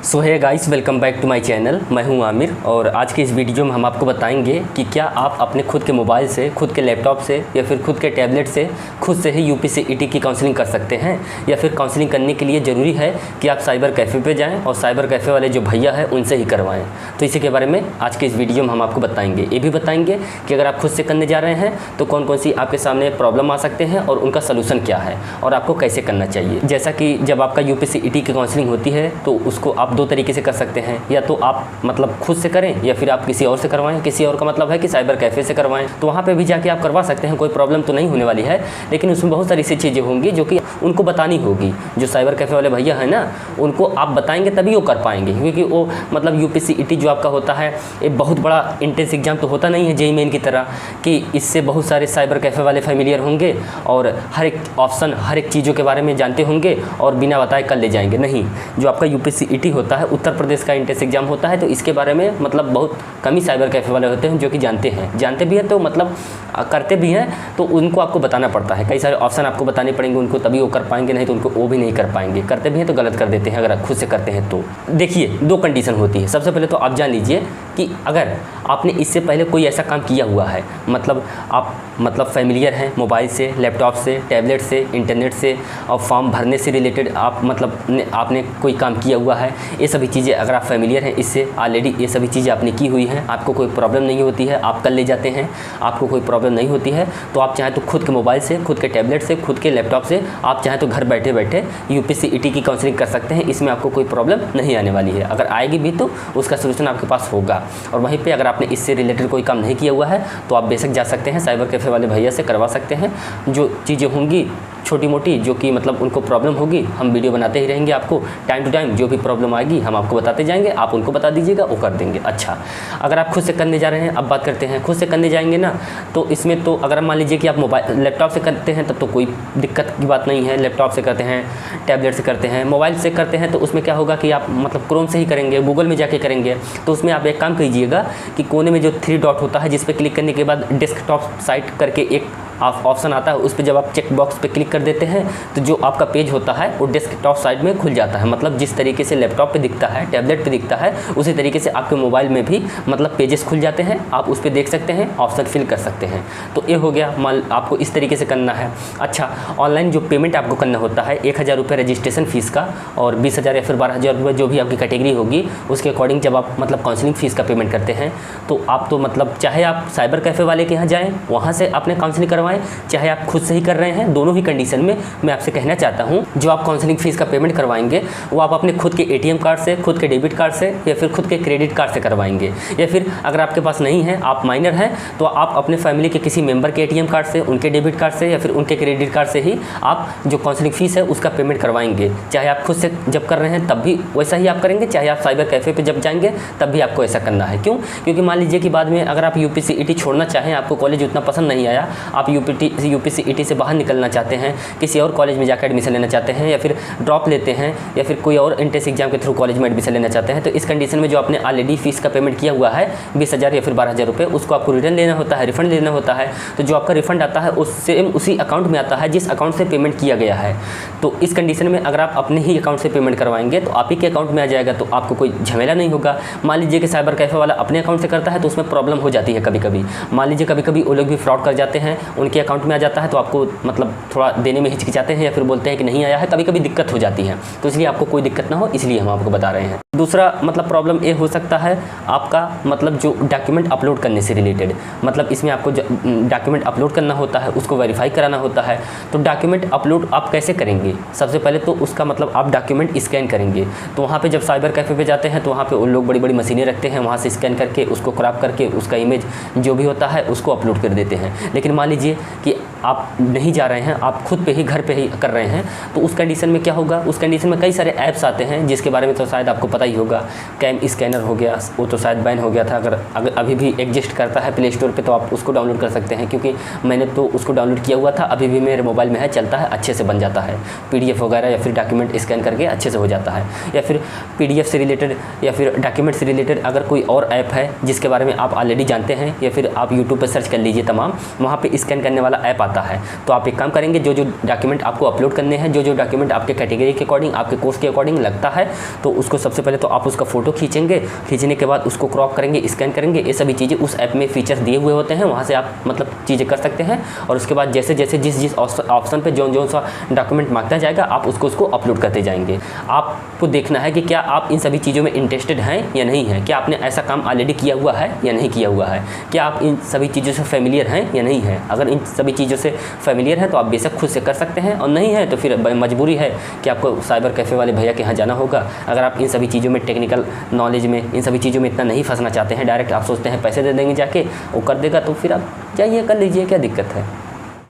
So hi guys, welcome back to my channel. मैं हूं आमिर और आज के इस वीडियो में हम आपको बताएंगे कि क्या आप अपने खुद के मोबाइल से, खुद के लैपटॉप से या फिर खुद के टैबलेट से खुद से ही यूपीसीईटी की काउंसलिंग कर सकते हैं, या फिर काउंसलिंग करने के लिए ज़रूरी है कि आप साइबर कैफ़े पे जाएं और साइबर कैफ़े वाले जो भैया हैं उनसे ही करवाएं। तो इसी के बारे में आज के इस वीडियो में हम आपको बताएंगे। ये भी बताएंगे कि अगर आप खुद से करने जा रहे हैं तो कौन कौन सी आपके सामने प्रॉब्लम आ सकते हैं और उनका सलूशन क्या है और आपको कैसे करना चाहिए। जैसा कि जब आपका यूपीसीईटी की काउंसलिंग होती है तो उसको आप दो तरीके से कर सकते हैं, या तो आप मतलब खुद से करें या फिर आप किसी और से करवाएं। किसी और का मतलब है कि साइबर कैफ़े से करवाएं, तो वहाँ पे भी जाके आप करवा सकते हैं, कोई प्रॉब्लम तो नहीं होने वाली है। लेकिन उसमें बहुत सारी ऐसी चीज़ें होंगी जो कि उनको बतानी होगी। जो साइबर कैफ़े वाले भैया हैं ना, उनको आप बताएंगे तभी वो कर पाएंगे, क्योंकि वो मतलब यूपीसीईटी जो आपका होता है एक बहुत बड़ा इंटेंस एग्जाम तो होता नहीं है जेईई मेन की तरह कि इससे बहुत सारे साइबर कैफ़े वाले फैमिलियर होंगे और हर एक ऑप्शन, हर एक चीज़ों के बारे में जानते होंगे और बिना बताए कर ले जाएंगे। नहीं, जो आपका यूपीसीईटी होता है उत्तर प्रदेश का इंटेंस एग्जाम होता है, तो इसके बारे में मतलब बहुत कम ही साइबर कैफ़े वाले होते हैं जो कि जानते भी हैं, तो मतलब करते भी हैं, तो उनको आपको बताना पड़ता है। कई सारे ऑप्शन आपको बताने पड़ेंगे उनको, तभी वो कर पाएंगे, नहीं तो उनको वो भी नहीं कर पाएंगे। करते भी हैं तो गलत कर देते हैं अगर आप खुद से करते हैं तो। देखिए, दो कंडीशन होती है। सबसे पहले तो आप जान लीजिए कि अगर आपने इससे पहले कोई ऐसा काम किया हुआ है, मतलब आप मतलब फैमिलियर हैं मोबाइल से, लैपटॉप से, टैबलेट से, इंटरनेट से और फॉर्म भरने से रिलेटेड आप मतलब आपने कोई काम किया हुआ है, ये सभी चीज़ें अगर आप फैमिलियर हैं इससे ऑलरेडी, ये सभी चीज़ें आपने की हुई हैं, आपको कोई प्रॉब्लम नहीं होती है, आप कर ले जाते हैं, आपको कोई प्रॉब्लम नहीं होती है, तो आप चाहें तो खुद के मोबाइल से, खुद के टैबलेट से, खुद के लैपटॉप से आप चाहें तो घर बैठे बैठे यूपीसीईटी की काउंसलिंग कर सकते हैं। इसमें आपको कोई प्रॉब्लम नहीं आने वाली है। अगर आएगी भी तो उसका सोल्यूशन आपके पास होगा। और वहीं पे अगर आपने इससे रिलेटेड कोई काम नहीं किया हुआ है तो आप बेशक जा सकते हैं, साइबर कैफ़े वाले भैया से करवा सकते हैं। जो चीज़ें होंगी छोटी मोटी जो कि मतलब उनको प्रॉब्लम होगी, हम वीडियो बनाते ही रहेंगे, आपको टाइम टू टाइम जो भी प्रॉब्लम आएगी हम आपको बताते जाएंगे, आप उनको बता दीजिएगा, वो कर देंगे। अच्छा, अगर आप खुद से करने जा रहे हैं, अब बात करते हैं खुद से करने जाएंगे ना, तो इसमें तो अगर मान लीजिए कि आप मोबाइल लैपटॉप से करते हैं तब तो कोई दिक्कत की बात नहीं है। लैपटॉप से करते हैं, टैबलेट से करते हैं, मोबाइल से करते हैं, तो उसमें क्या होगा कि आप मतलब क्रोम से ही करेंगे, गूगल में जाके करेंगे। तो उसमें आप एक काम कीजिएगा कि कोने में जो 3 डॉट होता है जिस पर क्लिक करने के बाद डेस्कटॉप साइट करके एक ऑप्शन आता है, उस पर जब आप चेक बॉक्स पे क्लिक कर देते हैं तो जो आपका पेज होता है वो डेस्कटॉप साइड में खुल जाता है। मतलब जिस तरीके से लैपटॉप पे दिखता है, टैबलेट पे दिखता है, उसी तरीके से आपके मोबाइल में भी मतलब पेजेस खुल जाते हैं, आप उस पर देख सकते हैं, ऑप्शन फिल कर सकते हैं। तो ये हो गया, मान आपको इस तरीके से करना है। अच्छा, ऑनलाइन जो पेमेंट आपको करना होता है 1000 रुपये रजिस्ट्रेशन फ़ीस का और 20,000 या फिर 12,000 रुपये जो भी आपकी कैटेगरी होगी उसके अकॉर्डिंग जब आप मतलब काउंसलिंग फ़ीस का पेमेंट करते हैं तो आप तो मतलब चाहे आप साइबर कैफ़े वाले के यहाँ जाएँ, वहाँ से अपने काउंसलिंग करवाएँ, चाहे आप खुद से ही कर रहे हैं, दोनों ही कंडीशन में मैं आपसे कहना चाहता हूं, जो आप काउंसलिंग फ़ीस का पेमेंट करवाएंगे वो आप अपने खुद के एटीएम कार्ड से, खुद के डेबिट कार्ड से या फिर खुद के क्रेडिट कार्ड से करवाएंगे। या फिर अगर आपके पास नहीं है, आप माइनर हैं, तो आप अपने फैमिली के किसी मेंबर के एटीएम कार्ड से, उनके डेबिट कार्ड से या फिर उनके क्रेडिट कार्ड से ही आप जो काउंसलिंग फ़ीस है उसका पेमेंट करवाएंगे। चाहे आप खुद से जब कर रहे हैं तब भी वैसा ही आप करेंगे, चाहे आप साइबर कैफ़े पर जब जाएंगे तब भी आपको ऐसा करना है। क्यों? क्योंकि मान लीजिए कि बाद में अगर आप यूपीसीईटी छोड़ना चाहें, आपको कॉलेज उतना पसंद नहीं आया, आप यूपीसीईटी से बाहर निकलना चाहते हैं, किसी और कॉलेज में जाकर एडमिशन लेना चाहते हैं, या फिर ड्रॉप लेते हैं, या फिर कोई और इंट्रेंस एग्जाम के थ्रू कॉलेज में एडमिशन लेना चाहते हैं, तो इस कंडीशन में जो आपने ऑलरेडी फीस का पेमेंट किया हुआ है 20,000 या फिर 12,000 रुपये, उसको आपको रिटर्न लेना होता है, रिफंड लेना होता है। तो जो आपका रिफंड आता है उससे उसी अकाउंट में आता है जिस अकाउंट से पेमेंट किया गया है। तो इस कंडीशन में अगर आप अपने ही अकाउंट से पेमेंट करवाएंगे तो आप ही के अकाउंट में आ जाएगा, तो आपको कोई झमेला नहीं होगा। मान लीजिए कि साइबर कैफ़े वाला अपने अकाउंट से करता है तो उसमें प्रॉब्लम हो जाती है कभी कभी। मान लीजिए कभी कभी वो लोग भी फ्रॉड कर जाते हैं, उनके अकाउंट में आ जाता है तो आपको मतलब थोड़ा देने में हिचकिचाते हैं या फिर बोलते हैं कि नहीं आया है, कभी कभी दिक्कत हो जाती है। तो इसलिए आपको कोई दिक्कत ना हो इसलिए हम आपको बता रहे हैं। दूसरा मतलब प्रॉब्लम ये हो सकता है आपका मतलब जो डॉक्यूमेंट अपलोड करने से रिलेटेड, मतलब इसमें आपको डॉक्यूमेंट अपलोड करना होता है, उसको वेरीफाई कराना होता है। तो डॉक्यूमेंट अपलोड आप कैसे करेंगे? सबसे पहले तो उसका मतलब आप डॉक्यूमेंट स्कैन करेंगे। तो वहाँ पे जब साइबर कैफ़े पे जाते हैं तो वहाँ पे उन लोग बड़ी बड़ी मशीनें रखते हैं, वहाँ से स्कैन करके उसको क्रॉप करके उसका इमेज जो भी होता है उसको अपलोड कर देते हैं। लेकिन मान लीजिए कि आप नहीं जा रहे हैं, आप खुद पे ही घर पे ही कर रहे हैं, तो उस कंडीशन में क्या होगा? उस कंडीशन में कई सारे ऐप्स आते हैं जिसके बारे में तो शायद आपको पता ही होगा। कैम स्कैनर हो गया, वो तो शायद बैन हो गया था, अगर अभी भी एग्जिस्ट करता है प्ले स्टोर पे तो आप उसको डाउनलोड कर सकते हैं, क्योंकि मैंने तो उसको डाउनलोड किया हुआ था, अभी भी मेरे मोबाइल में है, चलता है, अच्छे से बन जाता है। PDF वगैरह या फिर डॉक्यूमेंट स्कैन करके अच्छे से हो जाता है। या फिर PDF से रिलेटेड या फिर डॉक्यूमेंट से रिलेटेड अगर कोई और ऐप है जिसके बारे में आप ऑलरेडी जानते हैं, या फिर आप यूट्यूब पर सर्च कर लीजिए, तमाम वहाँ पर स्कैन करने वाला ऐप आता आता है। तो आप एक काम करेंगे, जो जो डॉक्यूमेंट आपको अपलोड करने हैं, जो जो डॉक्यूमेंट आपके कैटेगरी के अकॉर्डिंग, आपके कोर्स के अकॉर्डिंग लगता है, तो उसको सबसे पहले तो आप उसका फ़ोटो खींचेंगे। खींचने के बाद उसको क्रॉप करेंगे, स्कैन करेंगे। ये सभी चीज़ें उस ऐप में फीचर्स दिए हुए होते हैं, वहाँ से आप मतलब चीज़ें कर सकते हैं। और उसके बाद जैसे जैसे जिस ऑप्शन पे जो सा डॉक्यूमेंट मांगता जाएगा, आप उसको अपलोड करते जाएंगे। आपको देखना है कि क्या आप इन सभी चीज़ों में इंटरेस्टेड हैं या नहीं हैं, क्या आपने ऐसा काम ऑलरेडी किया हुआ है या नहीं किया हुआ है, क्या आप इन सभी चीज़ों से फेमिलियर हैं या नहीं हैं। अगर इन सभी चीज़ों से फेमिलियर हैं तो आप बेशक खुद से कर सकते हैं, और नहीं है तो फिर मजबूरी है कि आपको साइबर कैफ़े वाले भैया के यहाँ जाना होगा। अगर आप इन सभी चीज़ों में टेक्निकल नॉलेज में, इन सभी चीज़ों में इतना नहीं फंसना चाहते हैं, डायरेक्ट आप सोचते हैं पैसे दे देंगे जाके वो कर देगा, तो फिर आप जाइए कर लीजिए, क्या दिक्कत है।